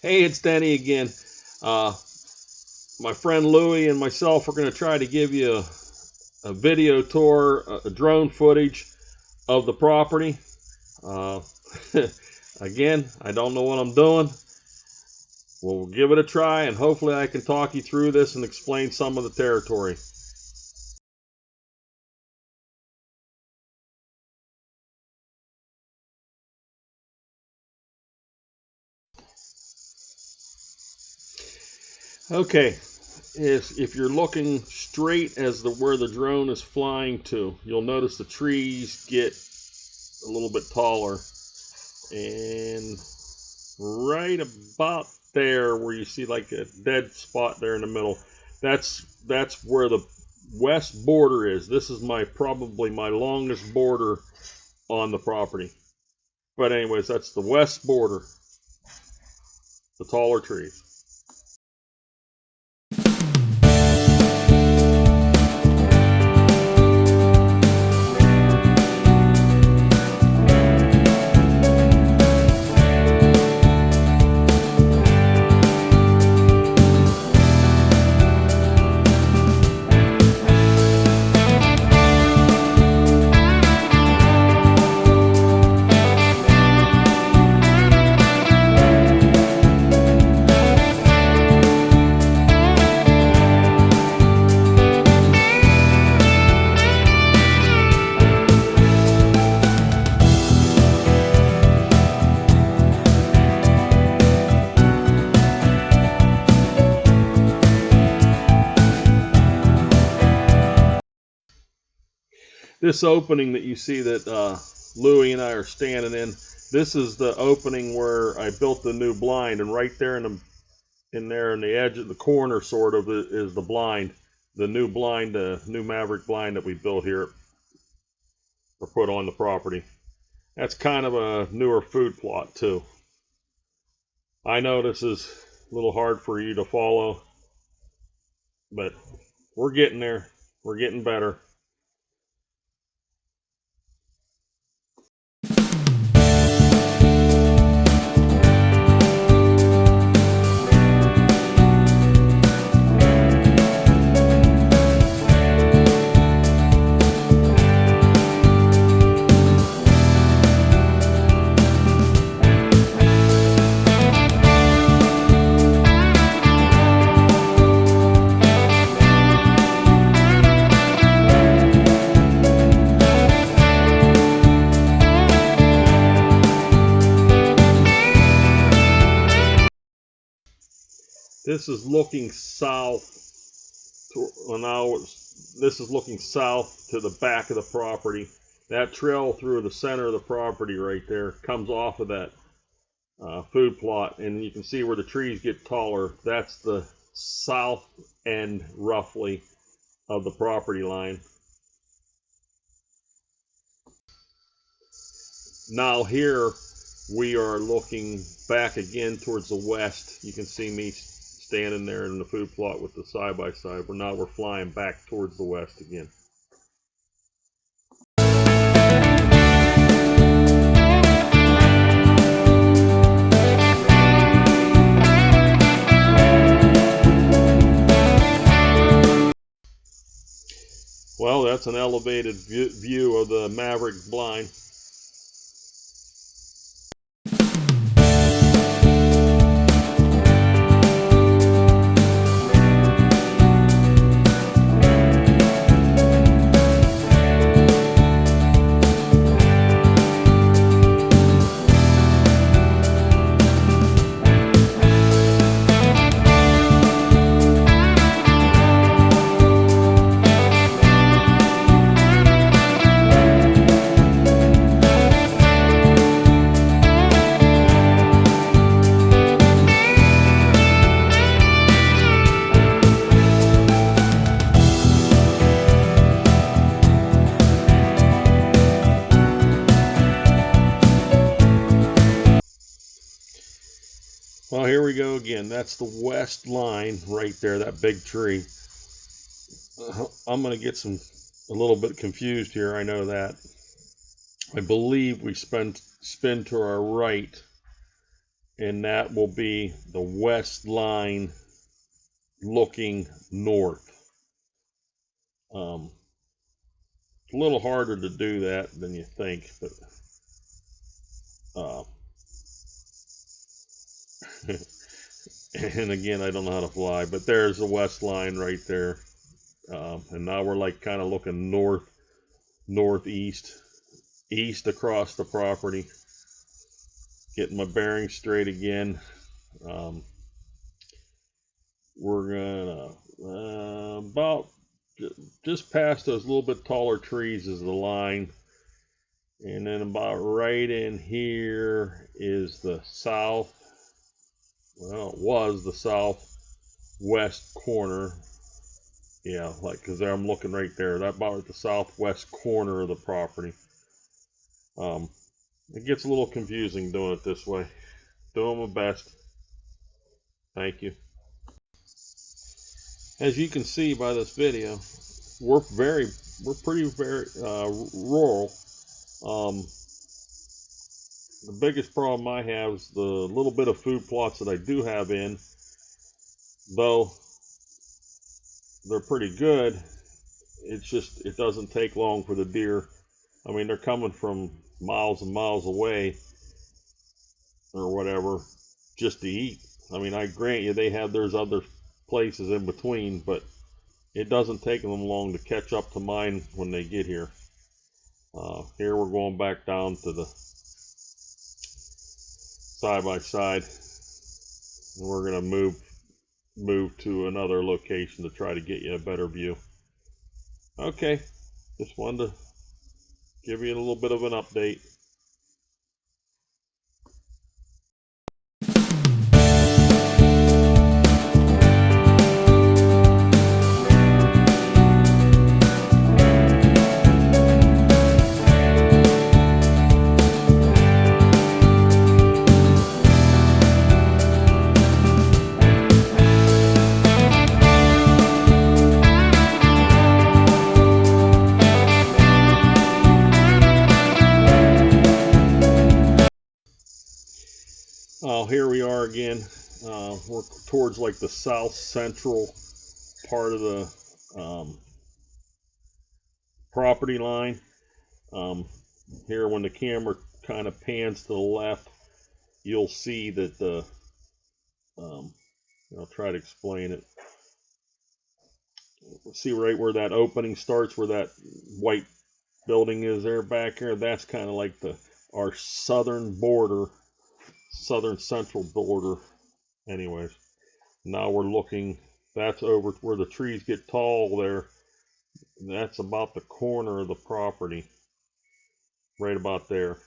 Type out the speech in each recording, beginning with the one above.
Hey, it's Denny again. My friend Louie and myself are going to try to give you a video tour, a drone footage of the property. Uh, again, I don't know what I'm doing. We'll give it a try, and hopefully I can talk you through this and explain some of the territory. Okay, if you're looking straight as where the drone is flying to, you'll notice the trees get a little bit taller, and right about there where you see like a dead spot there in the middle, that's where the west border is. This is probably my longest border on the property. But anyways, that's the west border, the taller trees. This opening that you see that Louie and I are standing in, this is the opening where I built the new blind, and right there in the edge of the corner sort of is the blind, the new blind, the new Maverick blind that we built here or put on the property. That's kind of a newer food plot too. I know this is a little hard for you to follow, but we're getting there. We're getting better. This is looking south. This is looking south to the back of the property. That trail through the center of the property right there comes off of that food plot, and you can see where the trees get taller. That's the south end, roughly, of the property line. Now here we are looking back again towards the west. You can see me standing there in the food plot with the side-by-side. Now we're flying back towards the west again. Well, that's an elevated view of the Maverick blind. Well, here we go again. That's the west line right there, that big tree. I'm going to get a little bit confused here, I know that. I believe we spin to our right, and that will be the west line looking north. It's a little harder to do that than you think, but and again, I don't know how to fly, but there's the west line right there. And now we're like kind of looking northeast, east across the property. Getting my bearings straight again. We're gonna about just past those little bit taller trees is the line, and then about right in here is the south. Well, it was the southwest corner. Yeah, like, because there I'm looking right there. That about at the southwest corner of the property. It gets a little confusing doing it this way. Doing my best. Thank you. As you can see by this video, we're pretty rural. The biggest problem I have is the little bit of food plots that I do have in, though they're pretty good. It's just, it doesn't take long for the deer. I mean, they're coming from miles and miles away or whatever just to eat. I mean, I grant you there's other places in between, but it doesn't take them long to catch up to mine when they get here. Here we're going back down to the side by side, and we're gonna move to another location to try to get you a better view. Okay, just wanted to give you a little bit of an update. Here we are again. We're towards like the south central part of the property line. Here, when the camera kind of pans to the left, you'll see that the I'll try to explain it. See right where that opening starts, where that white building is there back here. That's kind of like our southern central border. Anyways, now we're looking, that's over where the trees get tall there. That's about the corner of the property, right about there.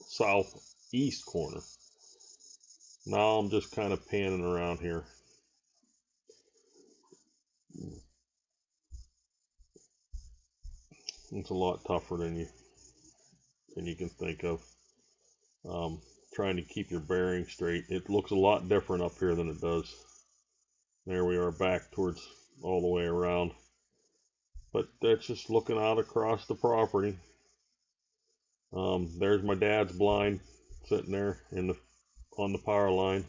Southeast corner. Now I'm just kind of panning around here. It's a lot tougher than you can think of. Trying to keep your bearings straight. It looks a lot different up here than it does. There we are, back towards all the way around. But that's just looking out across the property. There's my dad's blind sitting there on the power line.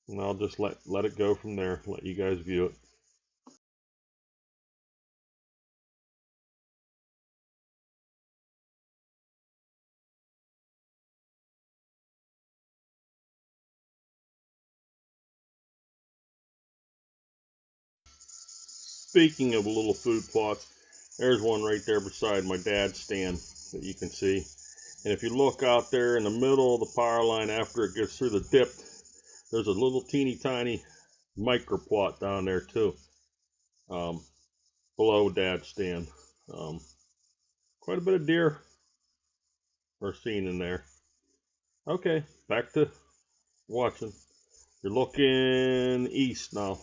And I'll just let it go from there, let you guys view it. Speaking of little food plots, there's one right there beside my dad's stand that you can see. And if you look out there in the middle of the power line after it gets through the dip, there's a little teeny tiny micro plot down there too, below dad's stand. Quite a bit of deer are seen in there. Okay, back to watching. You're looking east now.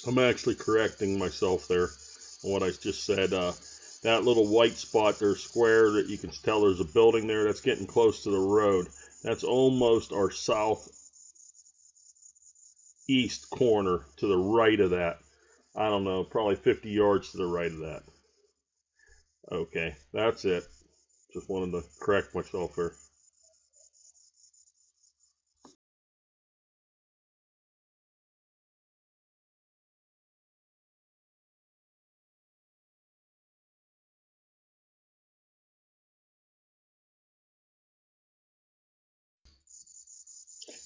I'm actually correcting myself there on what I just said. That little white spot there, square, that you can tell there's a building there that's getting close to the road. That's almost our southeast corner to the right of that. I don't know, probably 50 yards to the right of that. Okay, that's it. Just wanted to correct myself here.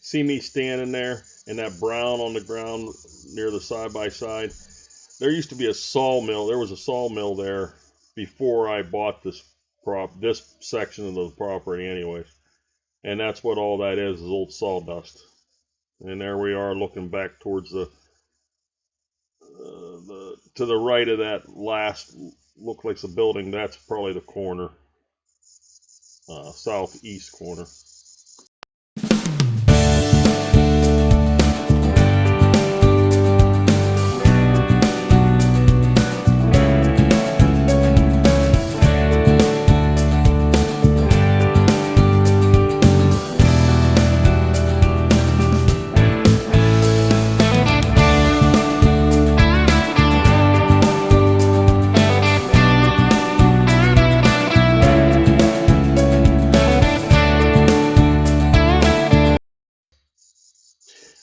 See me standing there and that brown on the ground near the side-by-side? There used to be a sawmill. There was a sawmill there before I bought this section of the property anyways. And that's what all that is old sawdust. And there we are looking back towards the to the right of that last, look like the building. That's probably the corner, southeast corner.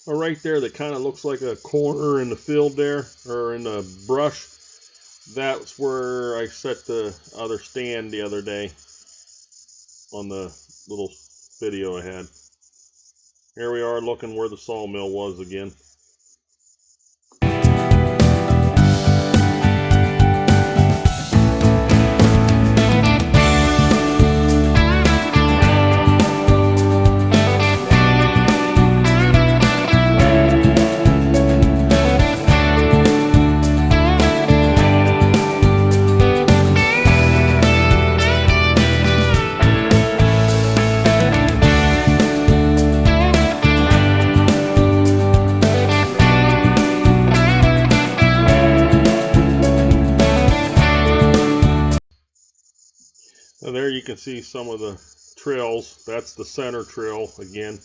Right there, that kind of looks like a corner in the field there, or in the brush. That's where I set the other stand the other day on the little video I had. Here we are looking where the sawmill was again. Now there you can see some of the trails. That's the center trail again.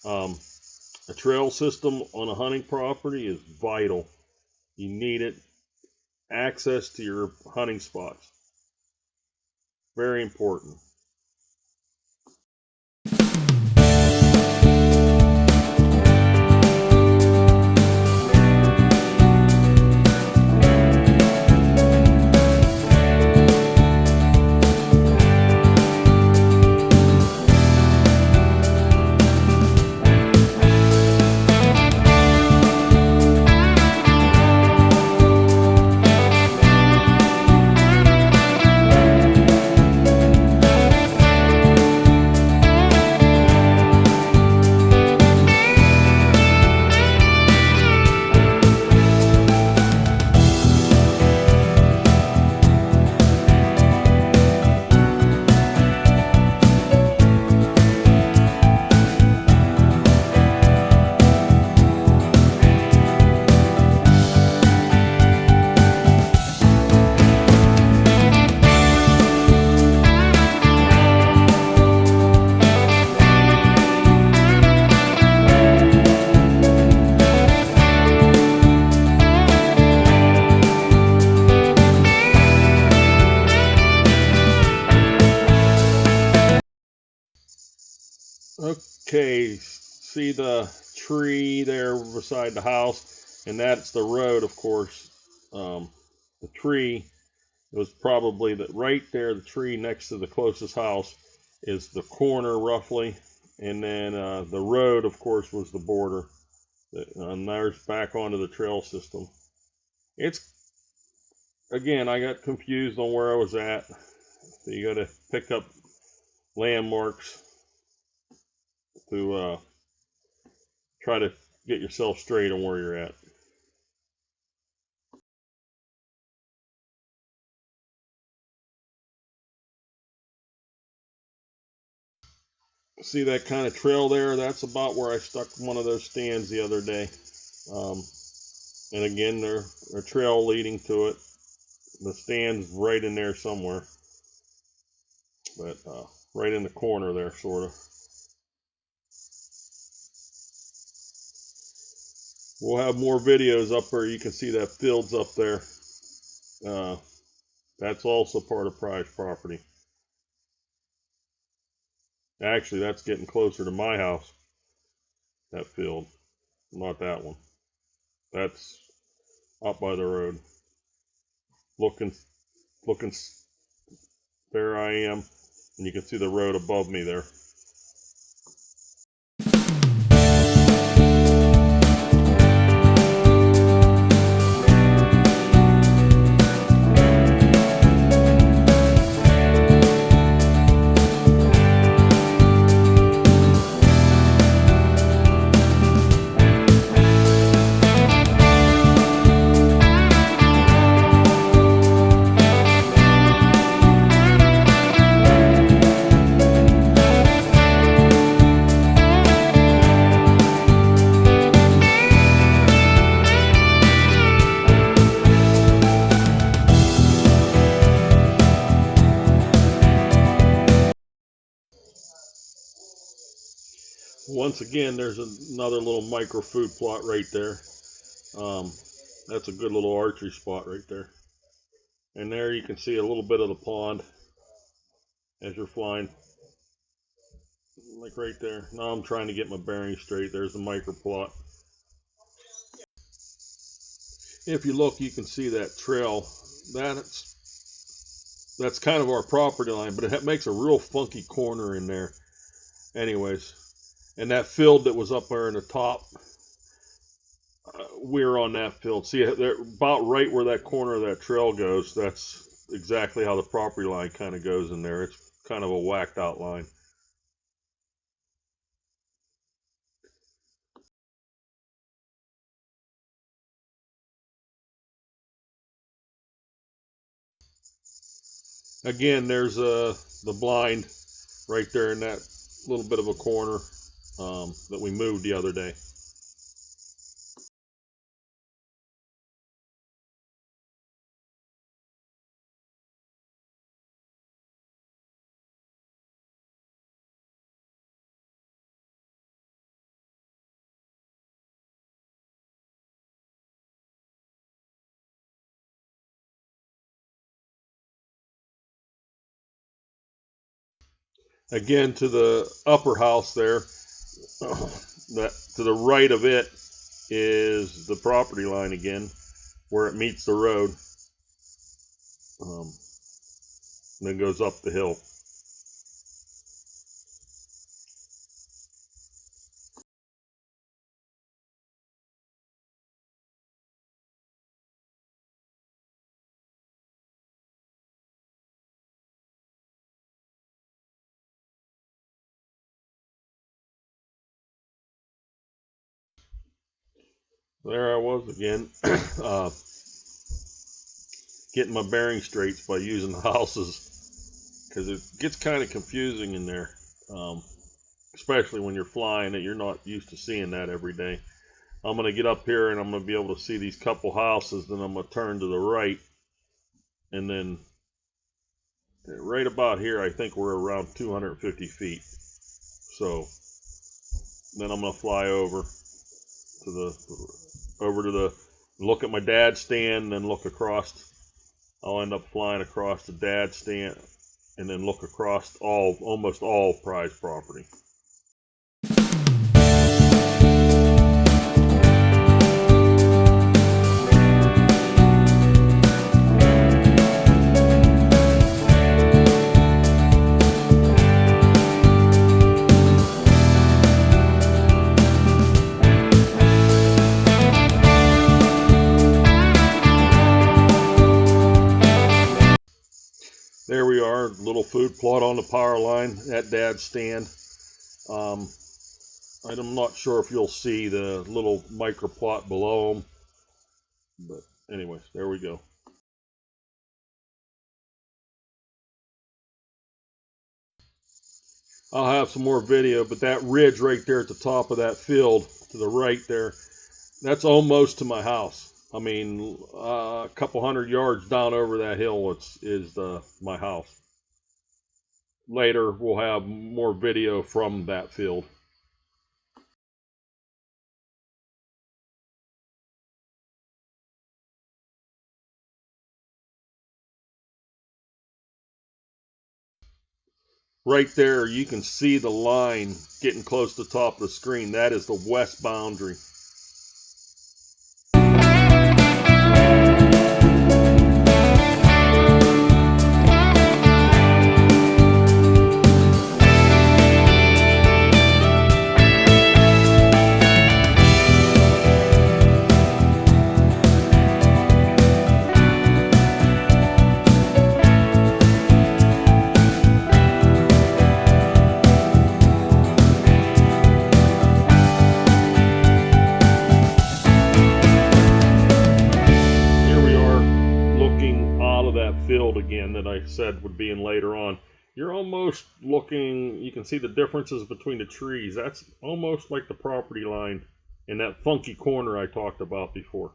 A trail system on a hunting property is vital. You need it. Access to your hunting spots. Very important. Okay, see the tree there beside the house, and that's the road, of course. The tree was probably right there. The tree next to the closest house is the corner roughly, and then the road, of course, was the border. And there's back onto the trail system. It's, again, I got confused on where I was at. So you got to pick up landmarks to try to get yourself straight on where you're at. See that kind of trail there? That's about where I stuck one of those stands the other day. And again, there's a trail leading to it. The stand's right in there somewhere, but right in the corner there, sort of. We'll have more videos up where you can see that field's up there. That's also part of prize property. Actually, that's getting closer to my house. That field, not that one. That's up by the road. Looking, there I am, and you can see the road above me there. Once again, there's another little micro food plot right there. That's a good little archery spot right there. And there you can see a little bit of the pond as you're flying. Like right there. Now I'm trying to get my bearings straight. There's the micro plot. If you look, you can see that trail. That's kind of our property line, but it makes a real funky corner in there. Anyways, and that field that was up there in the top, we're on that field. See, they're about right where that corner of that trail goes. That's exactly how the property line kind of goes in there. It's kind of a whacked out line. Again, there's the blind right there in that little bit of a corner that we moved the other day. Again, to the upper house there, that to the right of it is the property line again, where it meets the road, and then goes up the hill. There I was again, getting my bearings straight by using the houses, because it gets kind of confusing in there, especially when you're flying and you're not used to seeing that every day. I'm going to get up here and I'm going to be able to see these couple houses, then I'm going to turn to the right, and then right about here I think we're around 250 feet. So then I'm going to fly over to the look at my dad's stand, then look across. I'll end up flying across the dad's stand and then look across almost all prize property. There we are, little food plot on the power line at Dad's stand. I'm not sure if you'll see the little micro plot below them, but anyways, there we go. I'll have some more video, but that ridge right there at the top of that field to the right there, that's almost to my house. I mean, a couple hundred yards down over that hill is my house. Later, we'll have more video from that field. Right there, you can see the line getting close to the top of the screen. That is the west boundary. Field again that I said would be in later on. You're almost looking, you can see the differences between the trees. That's almost like the property line in that funky corner I talked about before.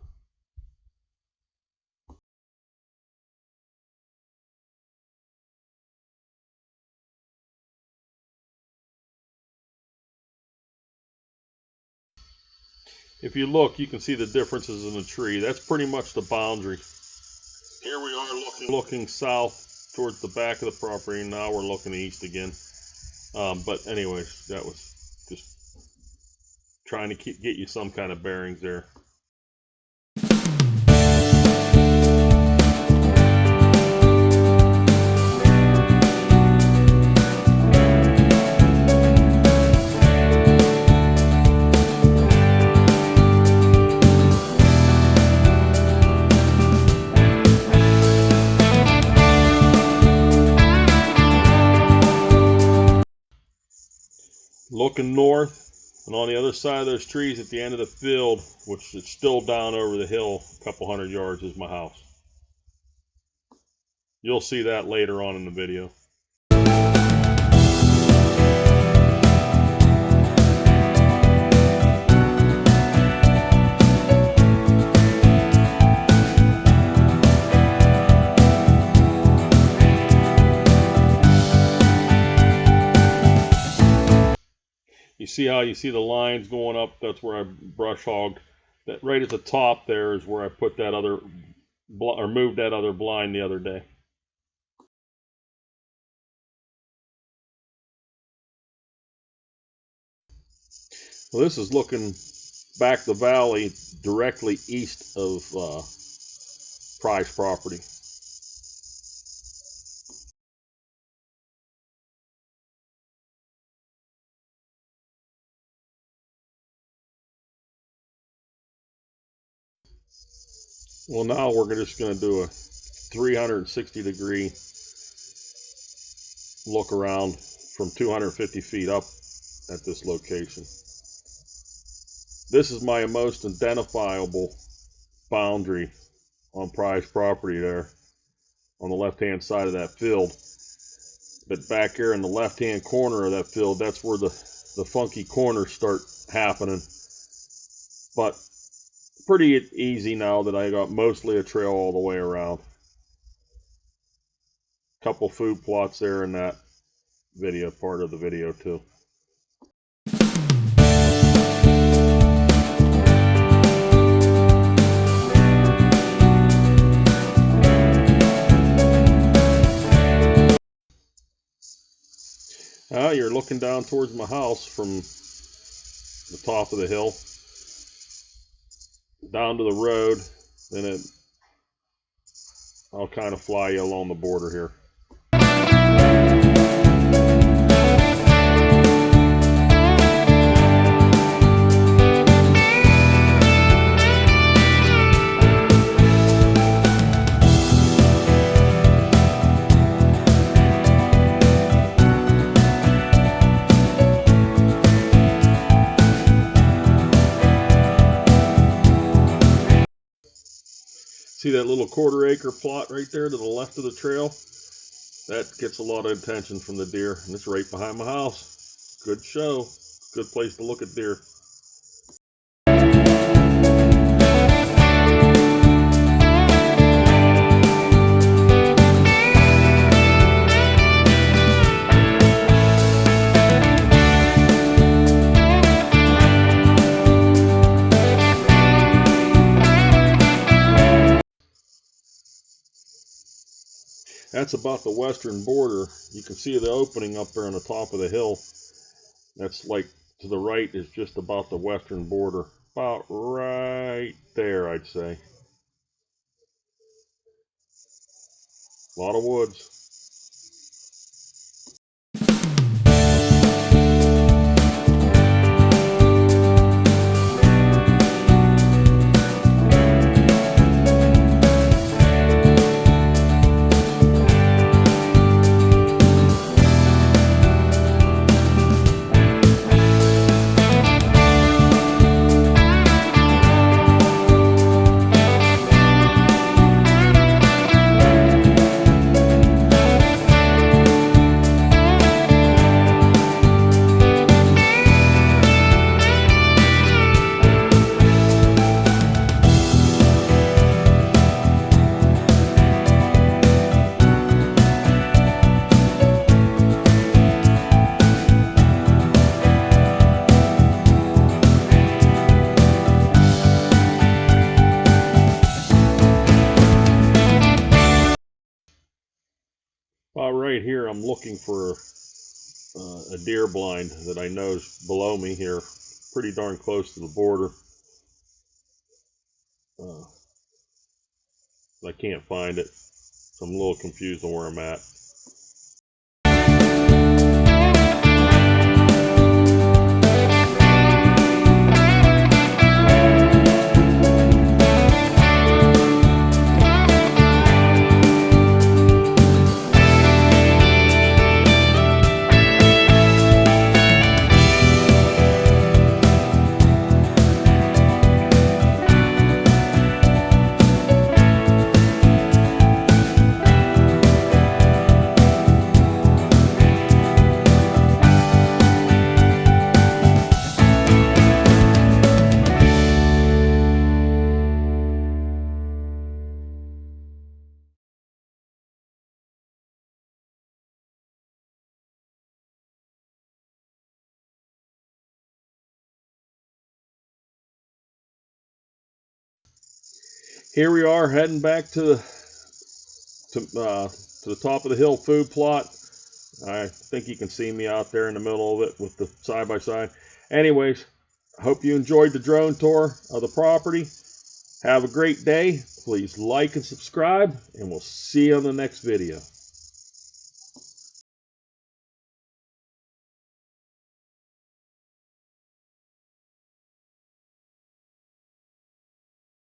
If you look, you can see the differences in the tree. That's pretty much the boundary. Here we are looking south towards the back of the property, and now we're looking east again. But anyways, that was just trying to get you some kind of bearings there. Looking north, and on the other side of those trees at the end of the field, which is still down over the hill a couple hundred yards, is my house. You'll see that later on in the video. You see how you see the lines going up? That's where I brush hogged. That right at the top there is where I put that other, or moved that other blind the other day. Well, this is looking back the valley directly east of Price property. Well, now we're just going to do a 360-degree look around from 250 feet up at this location. This is my most identifiable boundary on Price property there on the left-hand side of that field. But back here in the left-hand corner of that field, that's where the funky corners start happening. But pretty easy now that I got mostly a trail all the way around. Couple food plots there in that video, part of the video too. You're looking down towards my house from the top of the hill down to the road, then I'll kind of fly you along the border here. See that little quarter-acre plot right there to the left of the trail? That gets a lot of attention from the deer, and it's right behind my house. Good show. Good place to look at deer. That's about the western border. You can see the opening up there on the top of the hill. That's like to the right is just about the western border. About right there, I'd say. A lot of woods. Right here, I'm looking for a deer blind that I know is below me here, pretty darn close to the border. I can't find it, so I'm a little confused on where I'm at. Here we are heading back to the top of the hill food plot. I think you can see me out there in the middle of it with the side-by-side. Anyways, I hope you enjoyed the drone tour of the property. Have a great day. Please like and subscribe, and we'll see you on the next video.